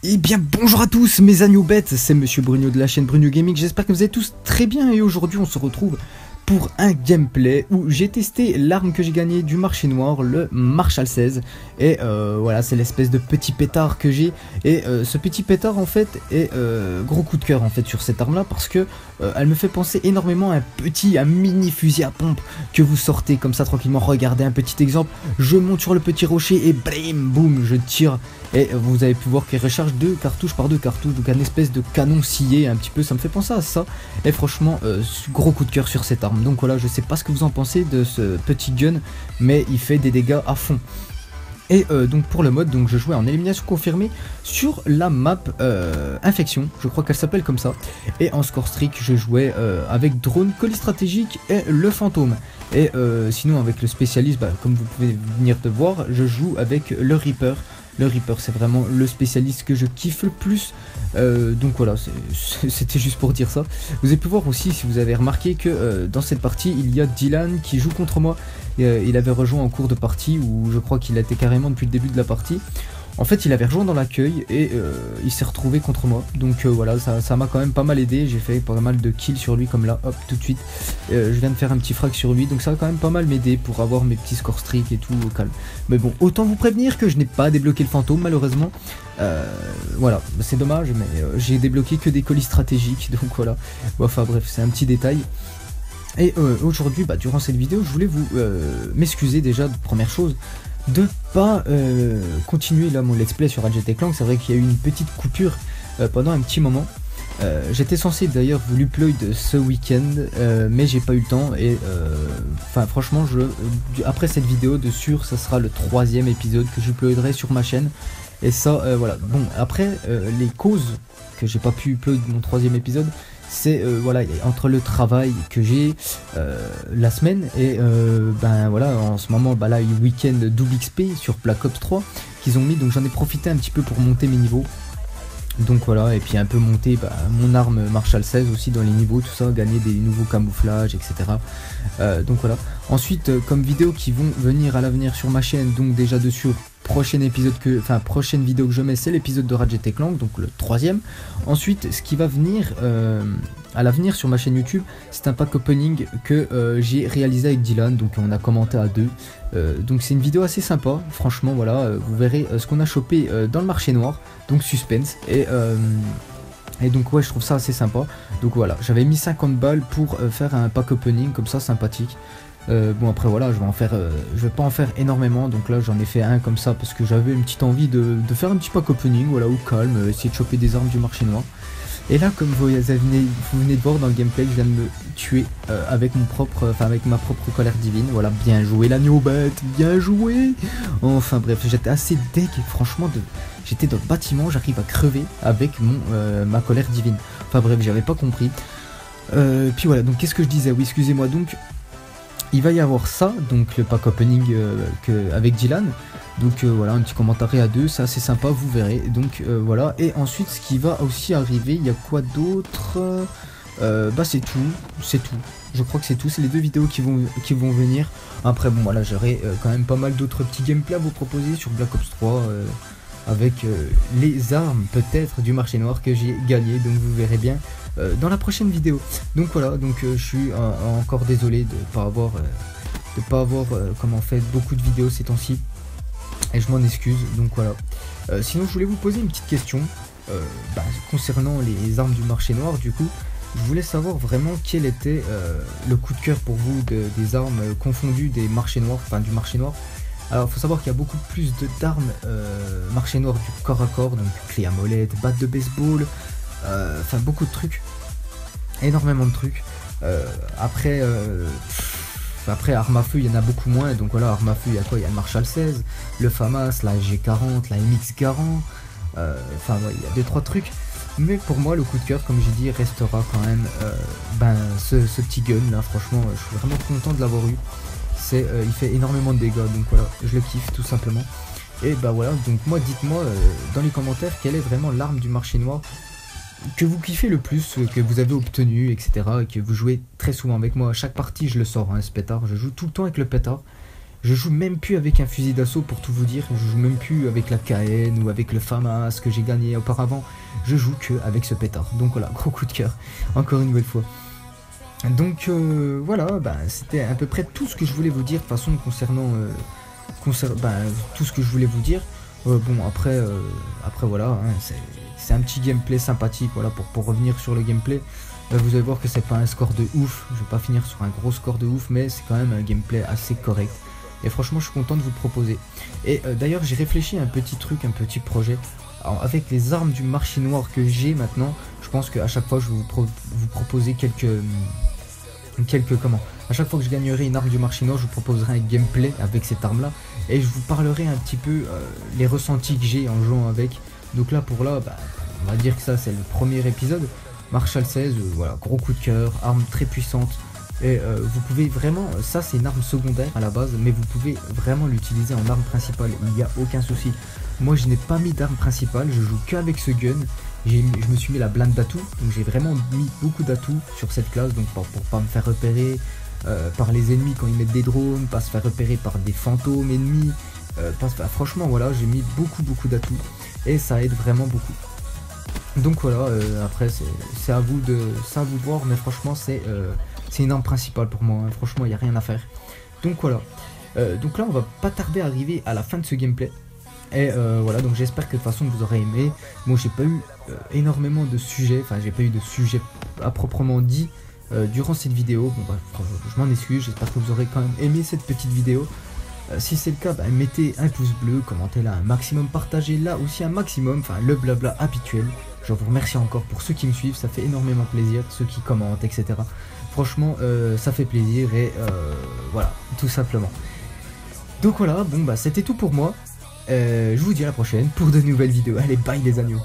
Eh bien bonjour à tous mes agneaux bêtes, c'est Monsieur Bruno de la chaîne Bruno Gaming, j'espère que vous allez tous très bien et aujourd'hui on se retrouve pour un gameplay où j'ai testé l'arme que j'ai gagnée du marché noir, le Marshall 16 et voilà c'est l'espèce de petit pétard que j'ai et ce petit pétard en fait est gros coup de cœur en fait sur cette arme là parce que elle me fait penser énormément à un mini fusil à pompe que vous sortez comme ça tranquillement. Regardez un petit exemple, je monte sur le petit rocher et brim boum je tire. Et vous avez pu voir qu'il recharge 2 cartouches par 2 cartouches, donc un espèce de canon scié un petit peu, ça me fait penser à ça. Et franchement, gros coup de cœur sur cette arme. Donc voilà, je sais pas ce que vous en pensez de ce petit gun, mais il fait des dégâts à fond. Et donc pour le mode, donc je jouais en élimination confirmée sur la map Infection, je crois qu'elle s'appelle comme ça. Et en score streak, je jouais avec drone, colis stratégique et le fantôme. Et sinon avec le spécialiste, comme vous pouvez venir de voir, je joue avec le Reaper. Le Reaper c'est vraiment le spécialiste que je kiffe le plus. Donc voilà, c'était juste pour dire ça. Vous avez pu voir aussi, si vous avez remarqué, que dans cette partie il y a Dylan qui joue contre moi. Il avait rejoint en cours de partie, où je crois qu'il était carrément depuis le début de la partie. En fait il avait rejoint dans l'accueil et il s'est retrouvé contre moi. Donc voilà, ça m'a quand même pas mal aidé. J'ai fait pas mal de kills sur lui comme là, hop, tout de suite. Je viens de faire un petit frag sur lui, donc ça va quand même pas mal m'aider pour avoir mes petits score streaks et tout au calme. Mais bon, autant vous prévenir que je n'ai pas débloqué le fantôme malheureusement. Voilà, c'est dommage, mais j'ai débloqué que des colis stratégiques, donc voilà. Enfin bref, c'est un petit détail. Et aujourd'hui, durant cette vidéo, je voulais vous m'excuser déjà de première chose de pas continuer là mon let's play sur Ratchet & Clank. C'est vrai qu'il y a eu une petite coupure pendant un petit moment. J'étais censé d'ailleurs vous l'upload ce week-end, mais j'ai pas eu le temps et franchement après cette vidéo de sûr ça sera le 3e épisode que j'uploaderai sur ma chaîne. Et ça voilà, bon après les causes que j'ai pas pu upload mon 3e épisode, c'est voilà, entre le travail que j'ai la semaine et voilà, en ce moment là il y a week-end double XP sur Black Ops 3 qu'ils ont mis, donc j'en ai profité un petit peu pour monter mes niveaux. Donc voilà, et puis un peu monter mon arme Marshall 16 aussi dans les niveaux, tout ça, gagner des nouveaux camouflages, etc. Donc voilà. Ensuite, comme vidéos qui vont venir à l'avenir sur ma chaîne, donc déjà dessus, prochaine vidéo que je mets, c'est l'épisode de Ratchet & Clank, donc le 3e. Ensuite, ce qui va venir à l'avenir sur ma chaîne YouTube, c'est un pack opening que j'ai réalisé avec Dylan, donc on a commenté à 2. Donc c'est une vidéo assez sympa, franchement voilà, vous verrez ce qu'on a chopé dans le marché noir, donc suspense, et donc ouais, je trouve ça assez sympa. Donc voilà, j'avais mis 50 balles pour faire un pack opening comme ça, sympathique. Bon après voilà, je vais pas en faire énormément, donc là j'en ai fait un comme ça parce que j'avais une petite envie de faire un petit pack opening, voilà, au calme, essayer de choper des armes du marché noir. Et là, comme vous venez de voir dans le gameplay, je viens de me tuer avec ma propre colère divine. Voilà, bien joué l'agneau bête, bien joué. Enfin bref, j'étais assez deg, franchement, j'étais dans le bâtiment, j'arrive à crever avec ma colère divine. Enfin bref, j'avais pas compris. Puis voilà, donc qu'est-ce que je disais? Oui, excusez-moi, donc il va y avoir ça, donc le pack opening avec Dylan. Donc voilà, un petit commentaire à 2, c'est assez sympa, vous verrez. Donc voilà, et ensuite ce qui va aussi arriver, il y a quoi d'autre? C'est tout. Je crois que c'est tout, c'est les 2 vidéos qui vont venir. Après bon voilà, j'aurai quand même pas mal d'autres petits gameplays à vous proposer sur Black Ops 3 avec les armes peut-être du marché noir que j'ai gagné, donc vous verrez bien dans la prochaine vidéo. Donc voilà, donc je suis encore désolé de pas avoir fait beaucoup de vidéos ces temps-ci. Et je m'en excuse, donc voilà. Sinon je voulais vous poser une petite question concernant les armes du marché noir. Du coup, je voulais savoir vraiment quel était le coup de cœur pour vous des armes confondues des marchés noirs, enfin du marché noir. Alors il faut savoir qu'il y a beaucoup plus d'armes marché noir du corps à corps, donc clé à molette, batte de baseball, beaucoup de trucs, énormément de trucs. Après arme à feu il y en a beaucoup moins, donc voilà, arme à feu il y a quoi? Il y a le Marshall 16, le FAMAS, la G40, la MX Garand, il y a 2-3 trucs. Mais pour moi le coup de cœur, comme j'ai dit, restera quand même ce petit gun là. Franchement je suis vraiment content de l'avoir eu. Il fait énormément de dégâts, donc voilà, je le kiffe tout simplement. Et voilà, donc moi dites-moi dans les commentaires quelle est vraiment l'arme du marché noir que vous kiffez le plus, que vous avez obtenu, etc. Et que vous jouez très souvent avec moi. À chaque partie je le sors, ce pétard, je joue tout le temps avec le pétard. Je joue même plus avec un fusil d'assaut pour tout vous dire, je joue même plus avec la KN ou avec le FAMAS que j'ai gagné auparavant, je joue que avec ce pétard. Donc voilà, gros coup de cœur, encore une nouvelle fois. Donc voilà, bah, c'était à peu près tout ce que je voulais vous dire de toute façon concernant tout ce que je voulais vous dire. Bon après voilà, hein, c'est un petit gameplay sympathique, voilà, pour revenir sur le gameplay. Vous allez voir que c'est pas un score de ouf, je vais pas finir sur un gros score de ouf, mais c'est quand même un gameplay assez correct. Et franchement je suis content de vous le proposer. Et d'ailleurs j'ai réfléchi à un petit truc, un petit projet. Alors, avec les armes du marché noir que j'ai maintenant, je pense qu'à chaque fois je vais vous proposer à chaque fois que je gagnerai une arme du marché noir, je vous proposerai un gameplay avec cette arme là. Et je vous parlerai un petit peu les ressentis que j'ai en jouant avec. Donc là pour là, bah, on va dire que ça c'est le premier épisode. Marshall 16, voilà, gros coup de cœur, arme très puissante. Et vous pouvez vraiment, ça c'est une arme secondaire à la base, mais vous pouvez vraiment l'utiliser en arme principale, il n'y a aucun souci. Moi je n'ai pas mis d'arme principale, je joue qu'avec ce gun. Je me suis mis la blinde d'atouts, donc j'ai vraiment mis beaucoup d'atouts sur cette classe, donc pour pas me faire repérer par les ennemis quand ils mettent des drones, pas se faire repérer par des fantômes ennemis. Franchement voilà, j'ai mis beaucoup d'atouts et ça aide vraiment beaucoup. Donc voilà, après c'est à vous de voir, mais franchement c'est une arme principale pour moi, hein. Franchement il n'y a rien à faire. Donc voilà, donc là on va pas tarder à arriver à la fin de ce gameplay. Et voilà, donc j'espère que de toute façon vous aurez aimé. Moi j'ai pas eu énormément de sujets, enfin j'ai pas eu de sujet à proprement dit durant cette vidéo. Bon, bah, je m'en excuse, j'espère que vous aurez quand même aimé cette petite vidéo. Si c'est le cas, bah, mettez un pouce bleu, commentez là un maximum, partagez là aussi un maximum, enfin le blabla habituel. Je vous remercie encore pour ceux qui me suivent, ça fait énormément plaisir, ceux qui commentent, etc. Franchement, ça fait plaisir et voilà, tout simplement. Donc voilà, bon bah c'était tout pour moi. Je vous dis à la prochaine pour de nouvelles vidéos. Allez, bye les agneaux.